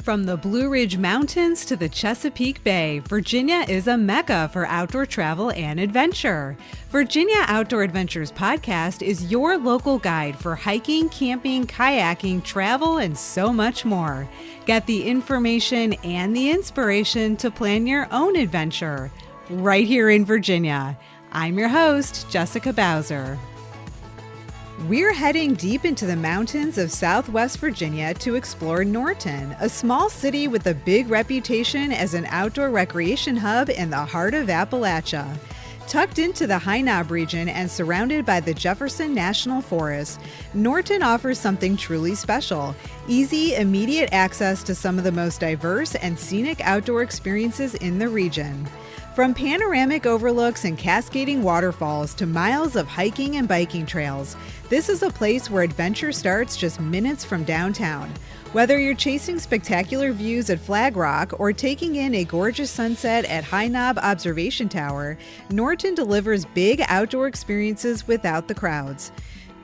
From the Blue Ridge Mountains to the Chesapeake Bay, Virginia is a mecca for outdoor travel and adventure. Virginia Outdoor Adventures podcast is your local guide for hiking, camping, kayaking, travel, and so much more. Get the information and the inspiration to plan your own adventure right here in Virginia. I'm your host, Jessica Bowser. We're heading deep into the mountains of Southwest Virginia to explore Norton, a small city with a big reputation as an outdoor recreation hub in the heart of Appalachia. Tucked into the High Knob region and surrounded by the Jefferson National Forest, Norton offers something truly special: easy, immediate access to some of the most diverse and scenic outdoor experiences in the region. From panoramic overlooks and cascading waterfalls to miles of hiking and biking trails, this is a place where adventure starts just minutes from downtown. Whether you're chasing spectacular views at Flag Rock or taking in a gorgeous sunset at High Knob Observation Tower, Norton delivers big outdoor experiences without the crowds.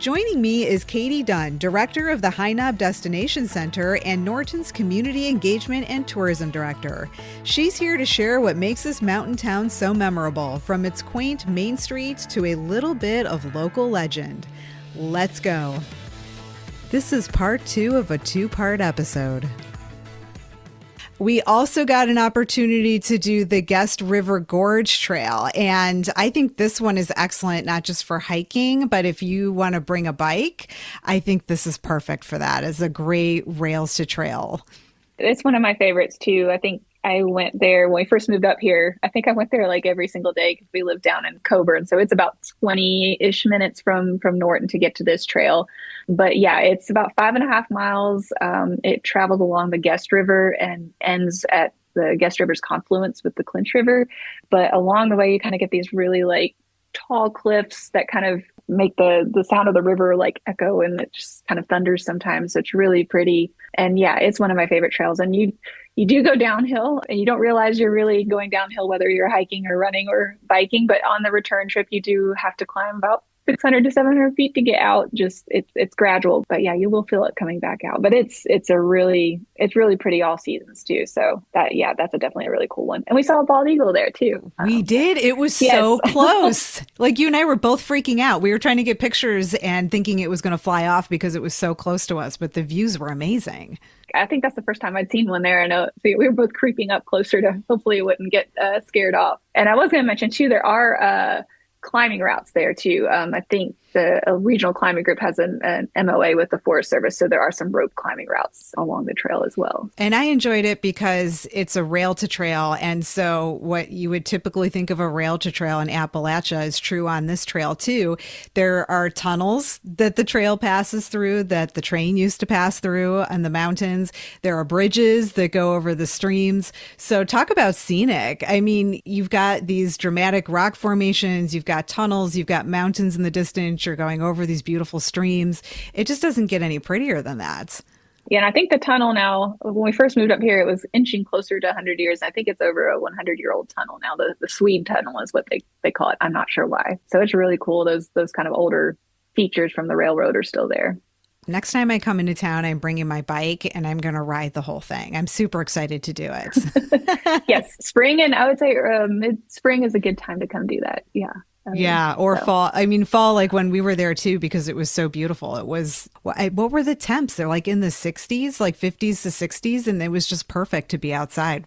Joining me is Katie Dunn, Director of the High Knob Destination Center and Norton's Community Engagement and Tourism Director. She's here to share what makes this mountain town so memorable, from its quaint main streets to a little bit of local legend. Let's go. This is part 2 of a 2-part episode. We also got an opportunity to do the Guest River Gorge Trail, and I think this one is excellent, not just for hiking, but if you want to bring a bike, I think this is perfect for that. It's a great rails to trail. It's one of my favorites too. I think I went there when we first moved up here. I think I went there like every single day because we live down in Coburn. So it's about 20-ish minutes from Norton to get to this trail. But yeah, it's about 5.5 miles. It travels along the Guest River and ends at the Guest River's confluence with the Clinch River. But along the way, you kind of get these really like tall cliffs that kind of make the sound of the river like echo, and it just kind of thunders sometimes. So it's really pretty. And yeah, it's one of my favorite trails. And you do go downhill and you don't realize you're really going downhill, whether you're hiking or running or biking. But on the return trip, you do have to climb about 600 to 700 feet to get out. Just it's gradual, but yeah, you will feel it coming back out. But it's really pretty all seasons too. So that's definitely a really cool one. And we saw a bald eagle there too. We did. It was so close. Like you and I were both freaking out. We were trying to get pictures and thinking it was going to fly off because it was so close to us, but the views were amazing. I think that's the first time I'd seen one there. And so we were both creeping up closer to hopefully it wouldn't get scared off. And I was going to mention too, there are climbing routes there too. I think a regional climbing group has an MOA with the Forest Service, so there are some rope climbing routes along the trail as well. And I enjoyed it because it's a rail to trail, and so what you would typically think of a rail to trail in Appalachia is true on this trail too. There are tunnels that the trail passes through that the train used to pass through on the mountains. There are bridges that go over the streams. So talk about scenic. I mean, you've got these dramatic rock formations, you've got tunnels, you've got mountains in the distance, you're going over these beautiful streams. It just doesn't get any prettier than that. Yeah, and I think the tunnel now, when we first moved up here, it was inching closer to 100 years. I think it's over a 100-year-old tunnel now. The Swede tunnel is what they call it. I'm not sure why. So it's really cool. Those kind of older features from the railroad are still there. Next time I come into town, I'm bringing my bike and I'm going to ride the whole thing. I'm super excited to do it. Yes, spring, and I would say mid-spring is a good time to come do that. Yeah. Fall. I mean, fall, like when we were there too, because it was so beautiful. It was, what were the temps? They're like in the 60s, like 50s to 60s. And it was just perfect to be outside.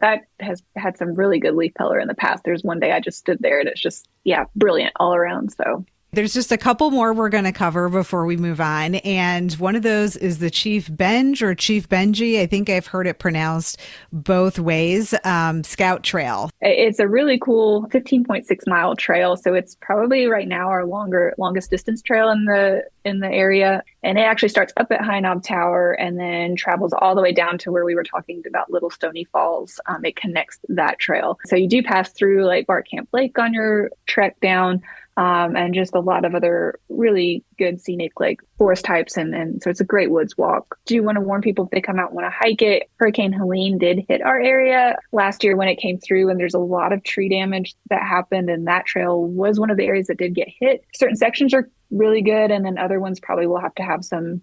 That has had some really good leaf color in the past. There's one day I just stood there and it's just, brilliant all around. So there's just a couple more we're going to cover before we move on. And one of those is the Chief Benj or Chief Benji. I think I've heard it pronounced both ways. Scout Trail. It's a really cool 15.6 mile trail. So it's probably right now our longest distance trail in the area. And it actually starts up at High Knob Tower and then travels all the way down to where we were talking about Little Stony Falls. It connects that trail. So you do pass through like Bark Camp Lake on your trek down. And just a lot of other really good scenic like forest types. And so it's a great woods walk. Do want to warn people if they come out and want to hike it. Hurricane Helene did hit our area last year when it came through, and there's a lot of tree damage that happened. And that trail was one of the areas that did get hit. Certain sections are really good, and then other ones probably will have to have some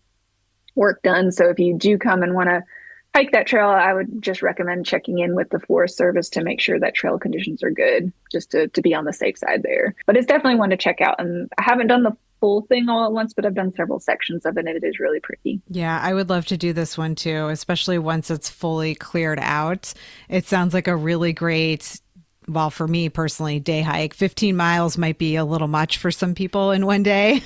work done. So if you do come and want to hike that trail, I would just recommend checking in with the Forest Service to make sure that trail conditions are good, just to be on the safe side there. But it's definitely one to check out. And I haven't done the full thing all at once, but I've done several sections of it, and it is really pretty. Yeah, I would love to do this one too, especially once it's fully cleared out. It sounds like a really great, well, for me personally, day hike. 15 miles might be a little much for some people in one day.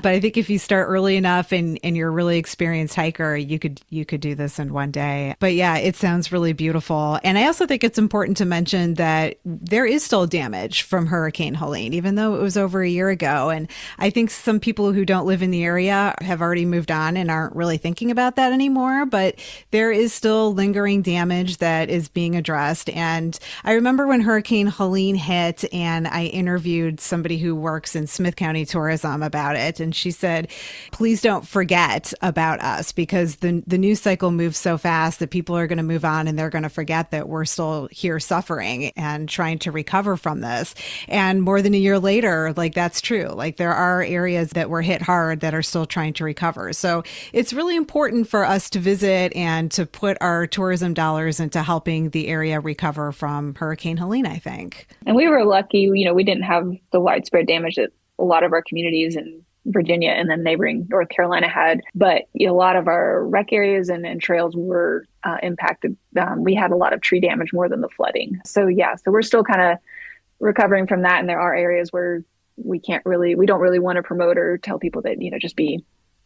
But I think if you start early enough and you're a really experienced hiker, you could do this in one day. But yeah, it sounds really beautiful. And I also think it's important to mention that there is still damage from Hurricane Helene, even though it was over a year ago. And I think some people who don't live in the area have already moved on and aren't really thinking about that anymore. But there is still lingering damage that is being addressed. And I remember when Hurricane Helene hit, and I interviewed somebody who works in Smith County tourism about it. And she said, please don't forget about us, because the news cycle moves so fast that people are going to move on and they're going to forget that we're still here suffering and trying to recover from this. And more than a year later, like, that's true. Like, there are areas that were hit hard that are still trying to recover. So it's really important for us to visit and to put our tourism dollars into helping the area recover from Hurricane Helene, I think. And we were lucky, we didn't have the widespread damage that a lot of our communities in Virginia and then neighboring North Carolina had, but a lot of our rec areas and trails were impacted. We had a lot of tree damage more than the flooding. So we're still kind of recovering from that. And there are areas where we don't really want to promote or tell people that, just be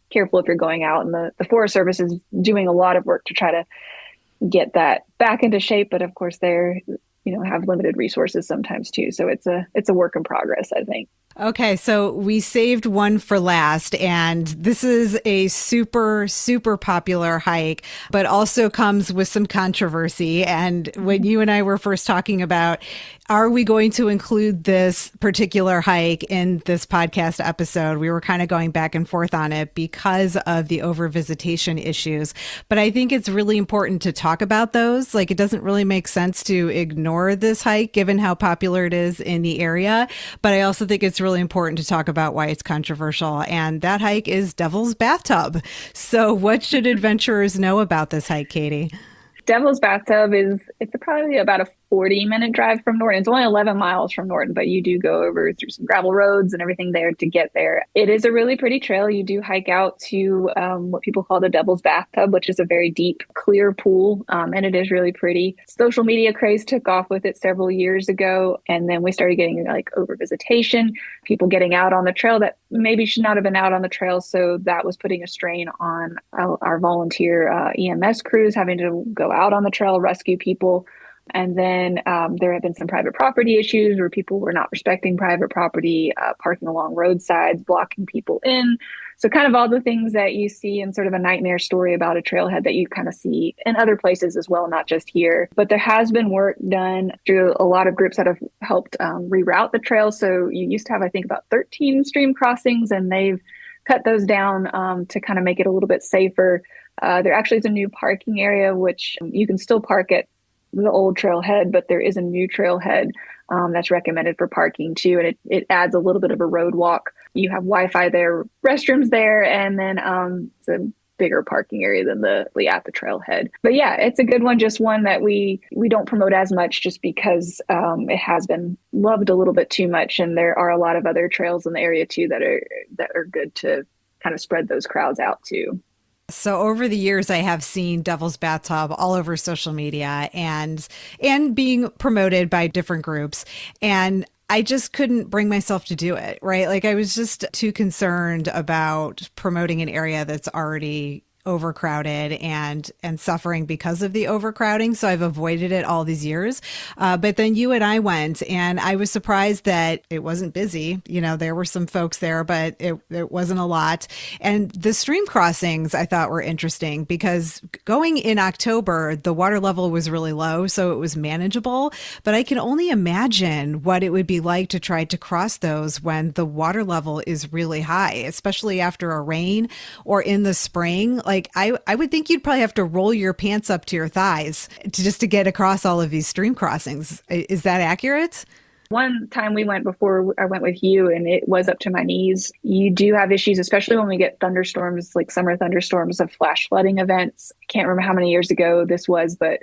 careful if you're going out. And the Forest Service is doing a lot of work to try to get that back into shape. But of course, they're have limited resources sometimes too. So it's a work in progress, I think. Okay, so we saved one for last, and this is a super, super popular hike, but also comes with some controversy. And when you and I were first talking about, are we going to include this particular hike in this podcast episode, we were kind of going back and forth on it because of the overvisitation issues. But I think it's really important to talk about those. Like, it doesn't really make sense to ignore this hike given how popular it is in the area. But I also think it's really important to talk about why it's controversial. And that hike is Devil's Bathtub. So what should adventurers know about this hike, Katie? Devil's Bathtub it's probably about a 40-minute drive from Norton. It's only 11 miles from Norton, but you do go over through some gravel roads and everything there to get there. It is a really pretty trail. You do hike out to what people call the Devil's Bathtub, which is a very deep, clear pool, and it is really pretty. Social media craze took off with it several years ago, and then we started getting like overvisitation, people getting out on the trail that maybe should not have been out on the trail, so that was putting a strain on our volunteer EMS crews having to go out on the trail, rescue people. And then there have been some private property issues where people were not respecting private property, parking along roadsides, blocking people in. So kind of all the things that you see in sort of a nightmare story about a trailhead that you kind of see in other places as well, not just here. But there has been work done through a lot of groups that have helped reroute the trail. So you used to have, I think, about 13 stream crossings, and they've cut those down to kind of make it a little bit safer. There actually is a new parking area, which you can still park at the old trailhead, but there is a new trailhead that's recommended for parking too. And it adds a little bit of a road walk. You have Wi-Fi there, restrooms there, and then it's a bigger parking area than the trailhead. But yeah, it's a good one. Just one that we don't promote as much just because it has been loved a little bit too much. And there are a lot of other trails in the area too that are good to kind of spread those crowds out too. So over the years, I have seen Devil's Bathtub all over social media and being promoted by different groups. And I just couldn't bring myself to do it, right? Like, I was just too concerned about promoting an area that's already overcrowded and suffering because of the overcrowding. So I've avoided it all these years. But then you and I went, and I was surprised that it wasn't busy. There were some folks there, but it wasn't a lot. And the stream crossings I thought were interesting because going in October, the water level was really low, so it was manageable. But I can only imagine what it would be like to try to cross those when the water level is really high, especially after a rain or in the spring. Like, I would think you'd probably have to roll your pants up to your thighs to get across all of these stream crossings. Is that accurate? One time we went before I went with you and it was up to my knees. You do have issues, especially when we get thunderstorms, like summer thunderstorms of flash flooding events. I can't remember how many years ago this was, but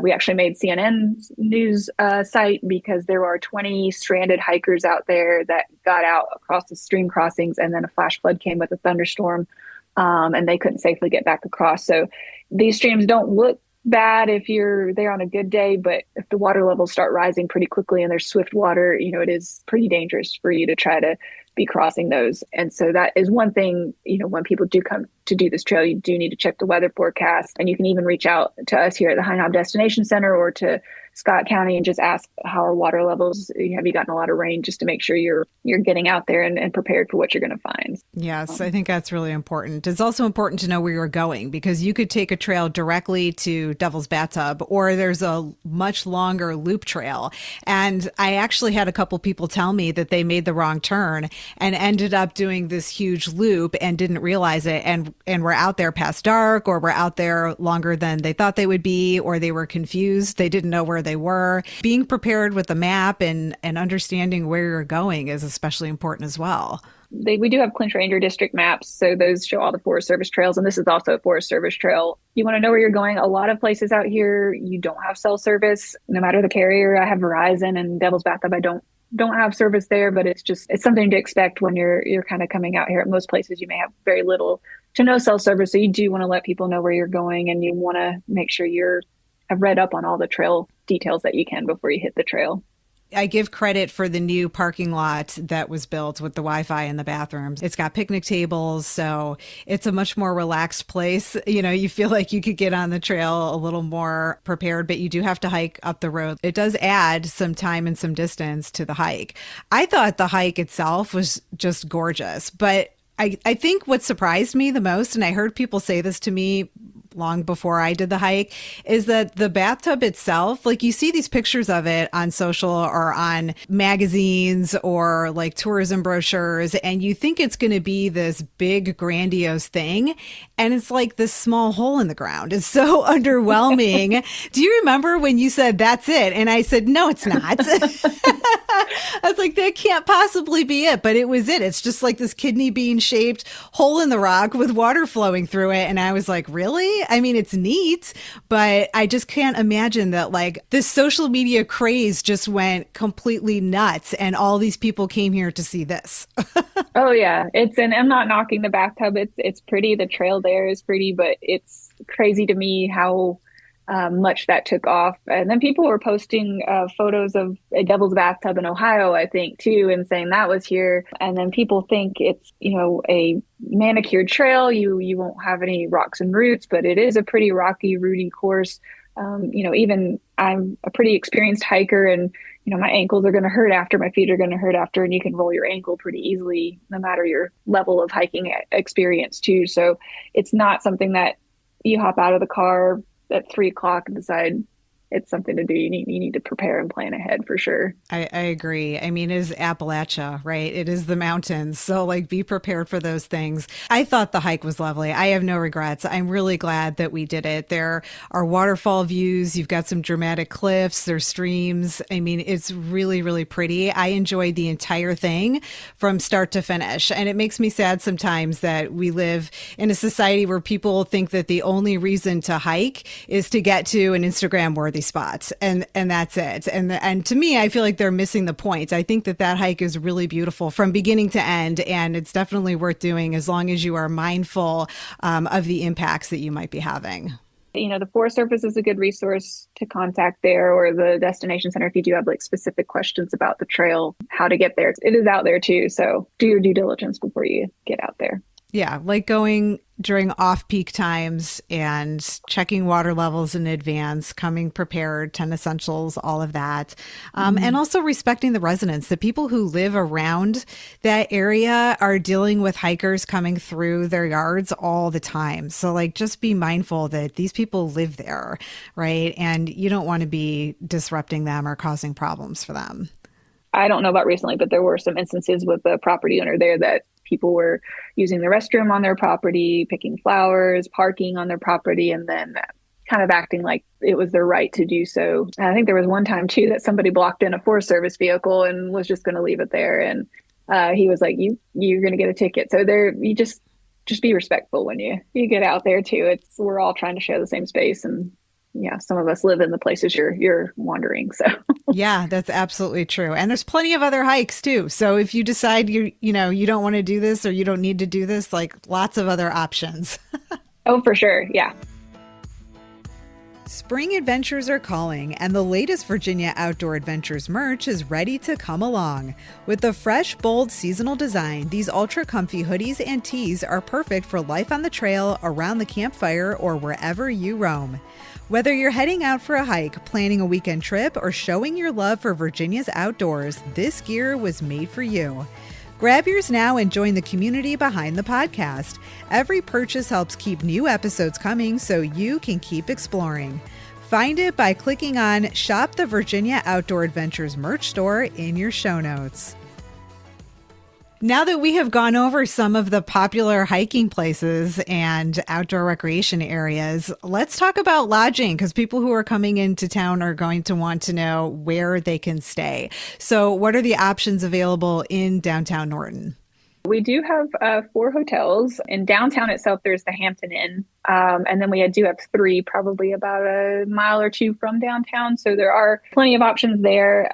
we actually made CNN's news site because there are 20 stranded hikers out there that got out across the stream crossings, and then a flash flood came with a thunderstorm, and they couldn't safely get back across. So these streams don't look bad if you're there on a good day, but if the water levels start rising pretty quickly and there's swift water, it is pretty dangerous for you to try to be crossing those. And so that is one thing, when people do come to do this trail, you do need to check the weather forecast, and you can even reach out to us here at the High Knob Destination Center or to Scott County and just ask how are water levels. Have you gotten a lot of rain, just to make sure you're getting out there and prepared for what you're going to find. Yes, I think that's really important. It's also important to know where you're going, because you could take a trail directly to Devil's Bathtub, or there's a much longer loop trail. And I actually had a couple people tell me that they made the wrong turn and ended up doing this huge loop and didn't realize it, and were out there past dark, or were out there longer than they thought they would be, or they were confused. They didn't know where they were. Being prepared with the map and understanding where you're going is especially important as well. We do have Clinch Ranger District maps, so those show all the Forest Service trails, and this is also a Forest Service trail. You want to know where you're going. A lot of places out here, you don't have cell service, no matter the carrier. I have Verizon, and Devil's Bathtub, I don't have service there, but it's something to expect when you're kind of coming out here. At most places, you may have very little to no cell service, so you do want to let people know where you're going, and you want to make sure have read up on all the trail details that you can before you hit the trail. I give credit for the new parking lot that was built with the Wi-Fi in the bathrooms. It's got picnic tables, so it's a much more relaxed place. You feel like you could get on the trail a little more prepared, but you do have to hike up the road. It does add some time and some distance to the hike. I thought the hike itself was just gorgeous, but I think what surprised me the most, and I heard people say this to me long before I did the hike, is that the bathtub itself, like you see these pictures of it on social or on magazines or like tourism brochures, and you think it's going to be this big grandiose thing. And it's like this small hole in the ground. It's so underwhelming. Do you remember when you said, that's it? And I said, no, it's not. I was like, that can't possibly be it. But it was it. It's just like this kidney bean shaped hole in the rock with water flowing through it. And I was like, really? I mean, it's neat, but I just can't imagine that like this social media craze just went completely nuts and all these people came here to see this. Oh yeah. And I'm not knocking the bathtub. It's pretty. The trail there is pretty, but it's crazy to me how much that took off. And then people were posting photos of a Devil's Bathtub in Ohio, I think, too, and saying that was here. And then people think it's, a manicured trail. You won't have any rocks and roots, but it is a pretty rocky, rooty course. Even I'm a pretty experienced hiker, and, my ankles are going to hurt after, my feet are going to hurt after, and you can roll your ankle pretty easily, no matter your level of hiking experience, too. So it's not something that you hop out of the car at 3:00 and decide it's something to do. You need to prepare and plan ahead for sure. I agree. I mean, it is Appalachia, right? It is the mountains. So like be prepared for those things. I thought the hike was lovely. I have no regrets. I'm really glad that we did it. There are waterfall views. You've got some dramatic cliffs. There's streams. I mean, it's really, really pretty. I enjoyed the entire thing from start to finish. And it makes me sad sometimes that we live in a society where people think that the only reason to hike is to get to an Instagram worthy spots, and that's it. And to me, I feel like they're missing the point. I think that hike is really beautiful from beginning to end, and it's definitely worth doing as long as you are mindful of the impacts that you might be having. The Forest Service is a good resource to contact there, or the destination center if you do have like specific questions about the trail, how to get there. It is out there too, so do your due diligence before you get out there. Yeah, like going during off-peak times and checking water levels in advance, coming prepared, 10 essentials, all of that. And also respecting the residents. The people who live around that area are dealing with hikers coming through their yards all the time. So like just be mindful that these people live there, right? And you don't want to be disrupting them or causing problems for them. I don't know about recently, but there were some instances with the property owner there that people were using the restroom on their property, picking flowers, parking on their property, and then kind of acting like it was their right to do so. And I think there was one time too that somebody blocked in a Forest Service vehicle and was just going to leave it there. And he was like, you're going to get a ticket. So you just be respectful when you get out there too. We're all trying to share the same space, and yeah, some of us live in the places you're wandering. So yeah, that's absolutely true. And there's plenty of other hikes too. So if you decide you don't want to do this or you don't need to do this, like lots of other options. Oh, for sure. Yeah. Spring adventures are calling, and the latest Virginia Outdoor Adventures merch is ready to come along. With the fresh, bold seasonal design, these ultra comfy hoodies and tees are perfect for life on the trail, around the campfire, or wherever you roam. Whether you're heading out for a hike, planning a weekend trip, or showing your love for Virginia's outdoors, this gear was made for you. Grab yours now and join the community behind the podcast. Every purchase helps keep new episodes coming so you can keep exploring. Find it by clicking on Shop the Virginia Outdoor Adventures merch store in your show notes. Now that we have gone over some of the popular hiking places and outdoor recreation areas, let's talk about lodging, because people who are coming into town are going to want to know where they can stay. So what are the options available in downtown Norton? We do have 4 hotels. In downtown itself, there's the Hampton Inn. And then we do have 3, probably about a mile or 2 from downtown. So there are plenty of options there.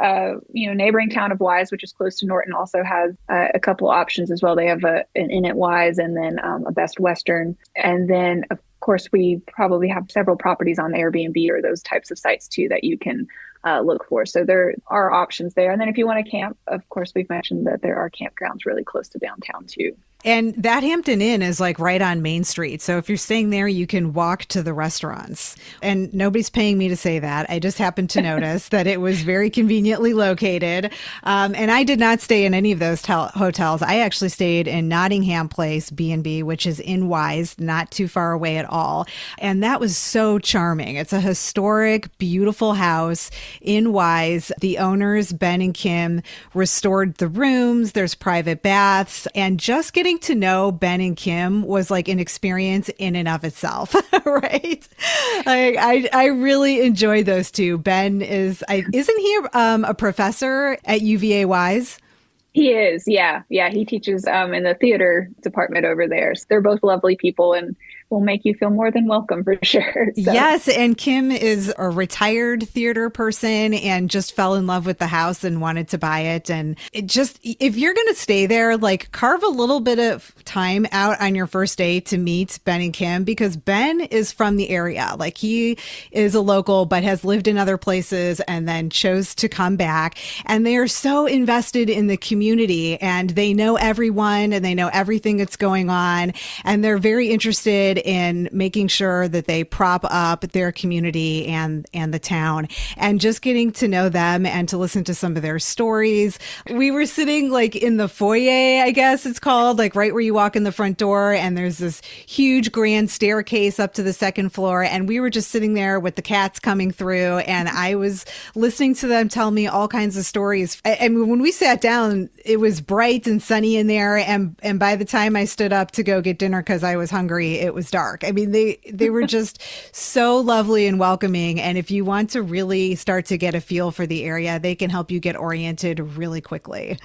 Neighboring town of Wise, which is close to Norton, also has a couple options as well. They have an Inn at Wise and then a Best Western. And then, of course, we probably have several properties on Airbnb or those types of sites too that you can look for. So there are options there. And then if you want to camp, of course, we've mentioned that there are campgrounds really close to downtown too. And that Hampton Inn is like right on Main Street. So if you're staying there, you can walk to the restaurants. And nobody's paying me to say that. I just happened to notice that it was very conveniently located. And I did not stay in any of those hotels. I actually stayed in Nottingham Place B&B, which is in Wise, not too far away at all. And that was so charming. It's a historic, beautiful house in Wise. The owners, Ben and Kim, restored the rooms. There's private baths, and just getting to know Ben and Kim was like an experience in and of itself, right? I really enjoy those two. Ben isn't he a professor at UVA Wise? He is, yeah. He teaches in the theater department over there. So they're both lovely people and will make you feel more than welcome for sure. So. Yes, and Kim is a retired theater person and just fell in love with the house and wanted to buy it. And it just, if you're going to stay there, like carve a little bit of time out on your first day to meet Ben and Kim, because Ben is from the area. Like he is a local, but has lived in other places and then chose to come back. And they are so invested in the community, and they know everyone and they know everything that's going on. And they're very interested in making sure that they prop up their community and the town, and just getting to know them and to listen to some of their stories. We were sitting like in the foyer, I guess it's called, like right where you walk in the front door, and there's this huge grand staircase up to the second floor. And we were just sitting there with the cats coming through, and I was listening to them tell me all kinds of stories. I mean, when we sat down, it was bright and sunny in there. And by the time I stood up to go get dinner, because I was hungry, it was dark. I mean, they were just so lovely and welcoming. And if you want to really start to get a feel for the area, they can help you get oriented really quickly.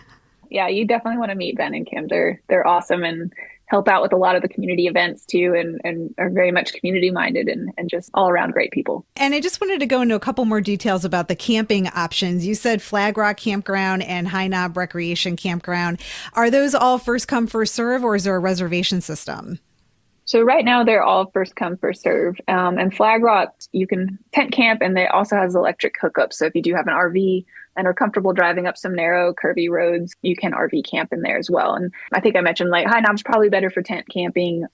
Yeah, you definitely want to meet Ben and Kim. They're awesome and help out with a lot of the community events too, and are very much community minded and just all around great people. And I just wanted to go into a couple more details about the camping options. You said Flag Rock Campground and High Knob Recreation Campground. Are those all first come, first serve, or is there a reservation system? So right now they're all first come, first serve. And Flag Rock, you can tent camp, and they also has electric hookups. So if you do have an RV and are comfortable driving up some narrow, curvy roads, you can RV camp in there as well. And I think I mentioned like High Knob's probably better for tent camping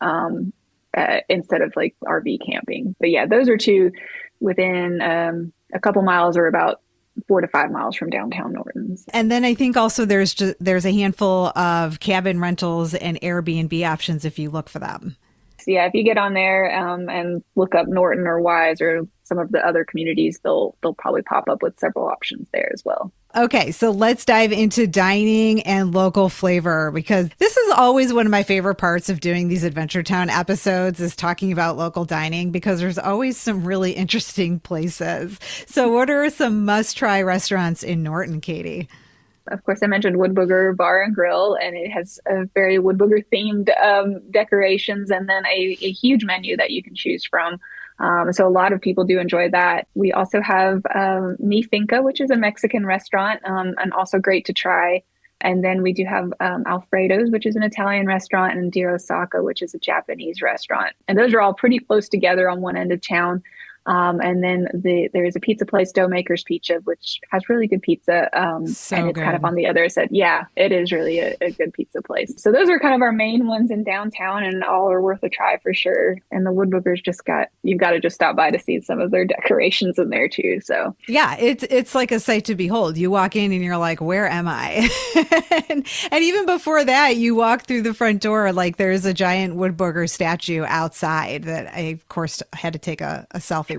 instead of like RV camping. But yeah, those are two within a couple miles or about 4 to 5 miles from downtown Norton. And then I think also there's a handful of cabin rentals and Airbnb options if you look for them. Yeah. If you get on there and look up Norton or Wise or some of the other communities, they'll probably pop up with several options there as well. Okay, so let's dive into dining and local flavor, because this is always one of my favorite parts of doing these Adventure Town episodes is talking about local dining, because there's always some really interesting places. So what are some must-try restaurants in Norton, Katie? Of course, I mentioned Woodbooger Bar and Grill, and it has a very Woodbooger themed decorations and then a huge menu that you can choose from. So a lot of people do enjoy that. We also have Mi Finca, which is a Mexican restaurant and also great to try. And then we do have Alfredo's, which is an Italian restaurant, and Dear Osaka, which is a Japanese restaurant. And those are all pretty close together on one end of town. And then there is a pizza place, Dough Maker's Pizza, which has really good pizza. And it's kind of on the other side. Yeah, it is really a good pizza place. So those are kind of our main ones in downtown, and all are worth a try for sure. And the Woodbookers you've got to just stop by to see some of their decorations in there too. So yeah, it's like a sight to behold. You walk in and you're like, where am I? and even before that, you walk through the front door, like there's a giant Woodbooger statue outside that I, of course, had to take a selfie with.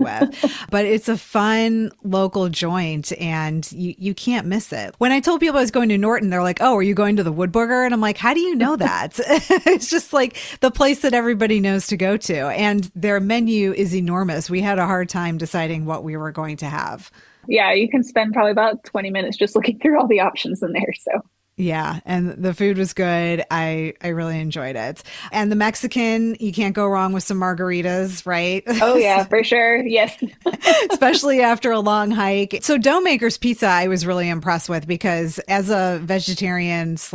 But it's a fun local joint, and you can't miss it. When I told people I was going to Norton, they're like, oh, are you going to the Woodbooger? And I'm like, how do you know that? It's just like the place that everybody knows to go to. And their menu is enormous. We had a hard time deciding what we were going to have. Yeah, you can spend probably about 20 minutes just looking through all the options in there. So yeah, and the food was good. I really enjoyed it. And the Mexican, you can't go wrong with some margaritas, right? Oh, yeah, for sure. Yes. Especially after a long hike. So Dough Maker's Pizza, I was really impressed with, because as a vegetarian /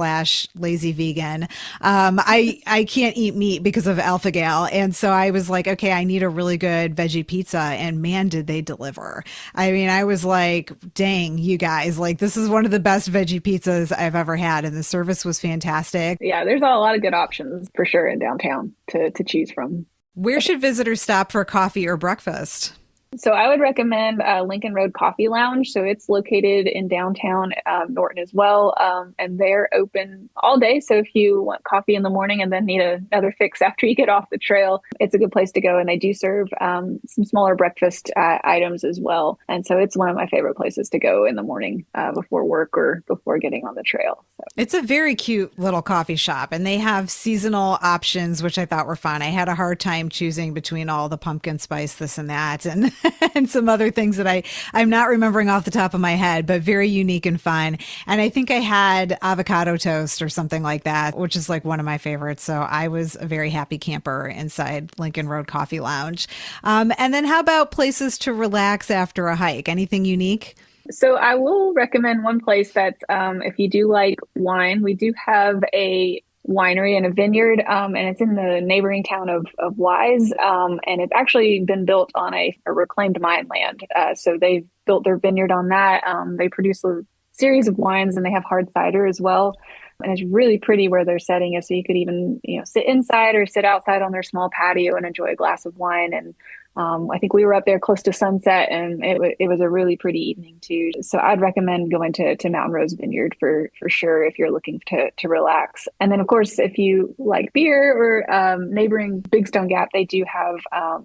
lazy vegan, I can't eat meat because of alpha-gal. And so I was like, okay, I need a really good veggie pizza. And man, did they deliver. I mean, I was like, dang, you guys, like this is one of the best veggie pizzas I've ever had, and the service was fantastic. Yeah, there's a lot of good options for sure in downtown to choose from. Where should visitors stop for coffee or breakfast? So I would recommend Lincoln Road Coffee Lounge. So it's located in downtown Norton as well. And they're open all day. So if you want coffee in the morning and then need another fix after you get off the trail, it's a good place to go. And they do serve some smaller breakfast items as well. And so it's one of my favorite places to go in the morning before work or before getting on the trail. So. It's a very cute little coffee shop, and they have seasonal options, which I thought were fun. I had a hard time choosing between all the pumpkin spice, this and that, and and some other things that I'm not remembering off the top of my head, but very unique and fun. And I think I had avocado toast or something like that, which is like one of my favorites. So I was a very happy camper inside Lincoln Road Coffee Lounge. And then how about places to relax after a hike? Anything unique? So I will recommend one place that's, if you do like wine, we do have a winery and a vineyard, and it's in the neighboring town of Wise, and it's actually been built on a reclaimed mine land. So they've built their vineyard on that. They produce a series of wines, and they have hard cider as well. And it's really pretty where their setting is. So you could even, sit inside or sit outside on their small patio and enjoy a glass of wine. And I think we were up there close to sunset, and it was a really pretty evening too. So I'd recommend going to Mountain Rose Vineyard for sure if you're looking to relax. And then of course, if you like beer or neighboring Big Stone Gap, they do have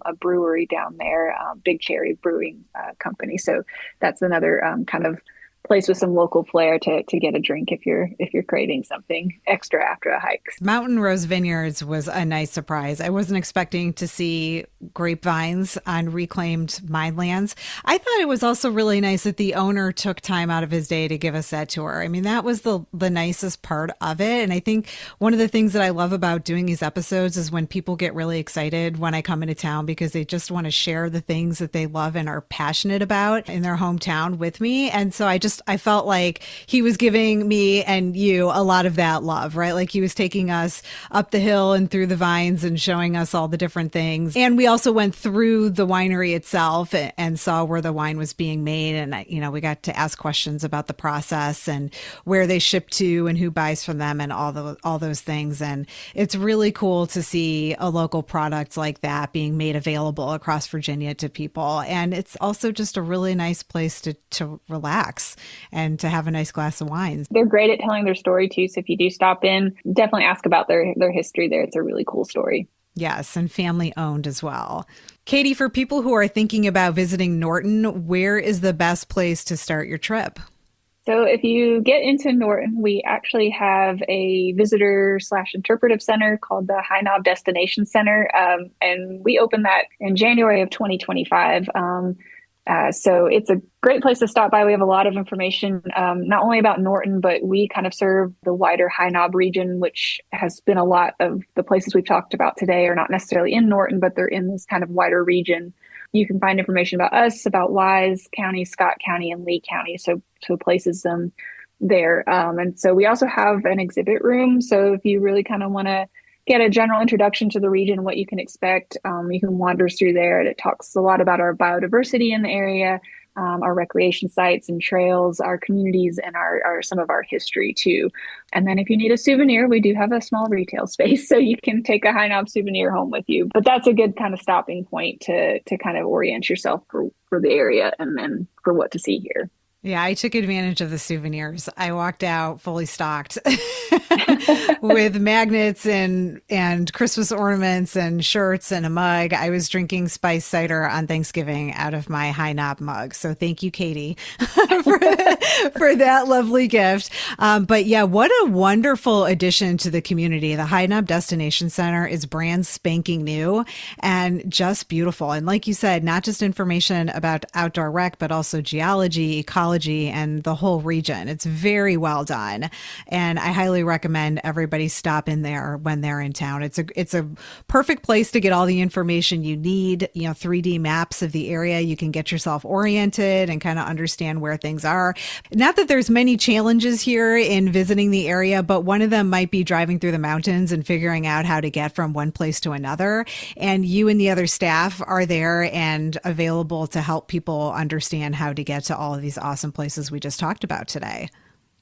a brewery down there, Big Cherry Brewing Company. So that's another kind of place with some local flair to get a drink if you're craving something extra after a hike. Mountain Rose Vineyards was a nice surprise. I wasn't expecting to see grapevines on reclaimed mine lands. I thought it was also really nice that the owner took time out of his day to give us that tour. I mean, that was the nicest part of it. And I think one of the things that I love about doing these episodes is when people get really excited when I come into town, because they just want to share the things that they love and are passionate about in their hometown with me. And so I felt like he was giving me and you a lot of that love, right? Like he was taking us up the hill and through the vines and showing us all the different things. And we also went through the winery itself and saw where the wine was being made. And, we got to ask questions about the process and where they ship to and who buys from them and all those things. And it's really cool to see a local product like that being made available across Virginia to people. And it's also just a really nice place to relax and to have a nice glass of wine. They're great at telling their story too. So if you do stop in, definitely ask about their history there. It's a really cool story. Yes, and family owned as well. Katie, for people who are thinking about visiting Norton, where is the best place to start your trip? So if you get into Norton, we actually have a visitor slash interpretive center called the High Knob Destination Center. And we opened that in January of 2025. So it's a great place to stop by. We have a lot of information, not only about Norton, but we kind of serve the wider High Knob region, which has been a lot of the places we've talked about today are not necessarily in Norton, but they're in this kind of wider region. You can find information about us, about Wise County, Scott County, and Lee County. So places there. And so we also have an exhibit room. So if you really kind of want to get a general introduction to the region, what you can expect, you can wander through there. And it talks a lot about our biodiversity in the area, our recreation sites and trails, our communities, and our some of our history too. And then if you need a souvenir, we do have a small retail space, so you can take a High Knob souvenir home with you. But that's a good kind of stopping point to kind of orient yourself for the area and then for what to see here. Yeah, I took advantage of the souvenirs. I walked out fully stocked with magnets and Christmas ornaments and shirts and a mug. I was drinking spice cider on Thanksgiving out of my High Knob mug. So thank you, Katie, for that lovely gift. But yeah, what a wonderful addition to the community. The High Knob Destination Center is brand spanking new and just beautiful. And like you said, not just information about outdoor rec, but also geology, ecology, and the whole region. It's very well done. And I highly recommend everybody stop in there when they're in town. It's a perfect place to get all the information you need, 3D maps of the area. You can get yourself oriented and kind of understand where things are. Not that there's many challenges here in visiting the area, but one of them might be driving through the mountains and figuring out how to get from one place to another. And you and the other staff are there and available to help people understand how to get to all of these awesome places we just talked about today.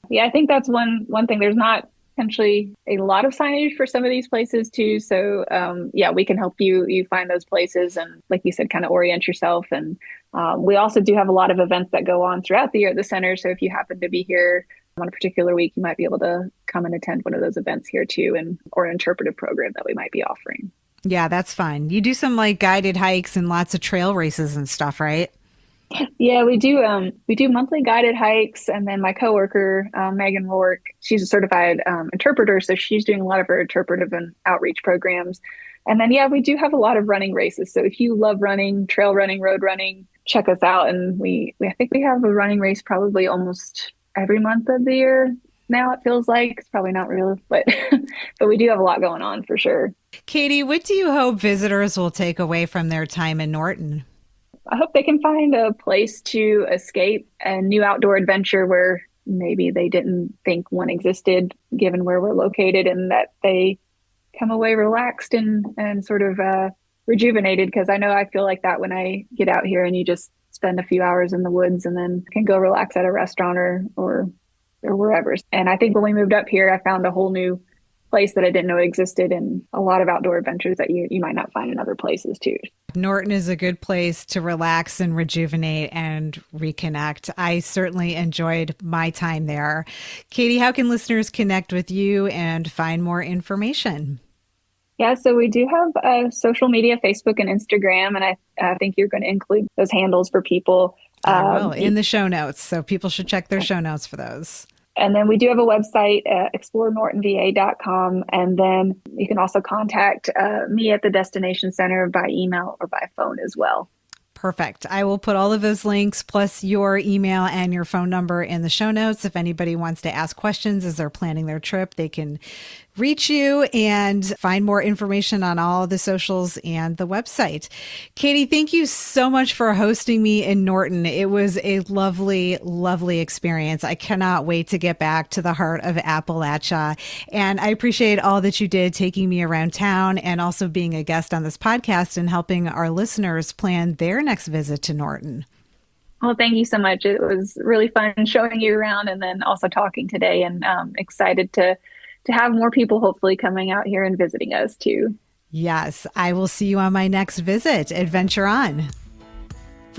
Yeah, I think that's one thing. There's not potentially a lot of signage for some of these places too. So yeah, we can help you find those places and, like you said, kind of orient yourself. And we also do have a lot of events that go on throughout the year at the center. So if you happen to be here on a particular week, you might be able to come and attend one of those events here too, or an interpretive program that we might be offering. Yeah, that's fun. You do some like guided hikes and lots of trail races and stuff, right? Yeah, we do. We do monthly guided hikes, and then my coworker, Megan Rourke, she's a certified interpreter, so she's doing a lot of her interpretive and outreach programs. And then, yeah, we do have a lot of running races. So if you love running, trail running, road running, check us out. And I think we have a running race probably almost every month of the year now. It feels like it's probably not real, but but we do have a lot going on for sure. Katie, what do you hope visitors will take away from their time in Norton? I hope they can find a place to escape a new outdoor adventure where maybe they didn't think one existed, given where we're located, and that they come away relaxed and sort of rejuvenated. Because I feel like that when I get out here and you just spend a few hours in the woods and then can go relax at a restaurant or wherever. And I think when we moved up here, I found a whole new place that I didn't know existed, and a lot of outdoor adventures that you might not find in other places too. Norton is a good place to relax and rejuvenate and reconnect. I certainly enjoyed my time there. Katie, how can listeners connect with you and find more information? Yeah, so we do have social media, Facebook and Instagram, and I think you're going to include those handles for people. I will, in the show notes, so people should check their show notes for those. And then we do have a website, explorenortonva.com. And then you can also contact me at the Destination Center by email or by phone as well. Perfect. I will put all of those links plus your email and your phone number in the show notes. If anybody wants to ask questions as they're planning their trip, they can reach you and find more information on all the socials and the website. Katie, thank you so much for hosting me in Norton. It was a lovely, lovely experience. I cannot wait to get back to the Heart of Appalachia. And I appreciate all that you did taking me around town and also being a guest on this podcast and helping our listeners plan their next visit to Norton. Well, thank you so much. It was really fun showing you around and then also talking today, and excited to have more people hopefully coming out here and visiting us too. Yes, I will see you on my next visit. Adventure on.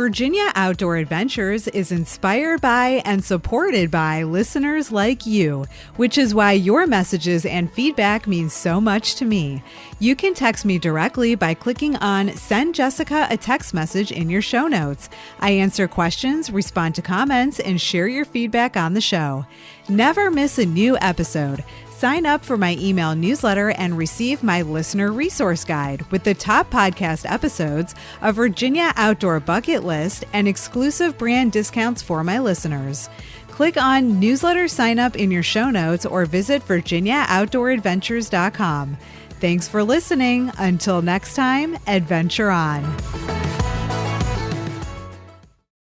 Virginia Outdoor Adventures is inspired by and supported by listeners like you, which is why your messages and feedback mean so much to me. You can text me directly by clicking on Send Jessica a Text Message in your show notes. I answer questions, respond to comments, and share your feedback on the show. Never miss a new episode. Sign up for my email newsletter and receive my listener resource guide with the top podcast episodes, a Virginia Outdoor bucket list, and exclusive brand discounts for my listeners. Click on newsletter sign up in your show notes or visit virginiaoutdooradventures.com. Thanks for listening. Until next time, adventure on.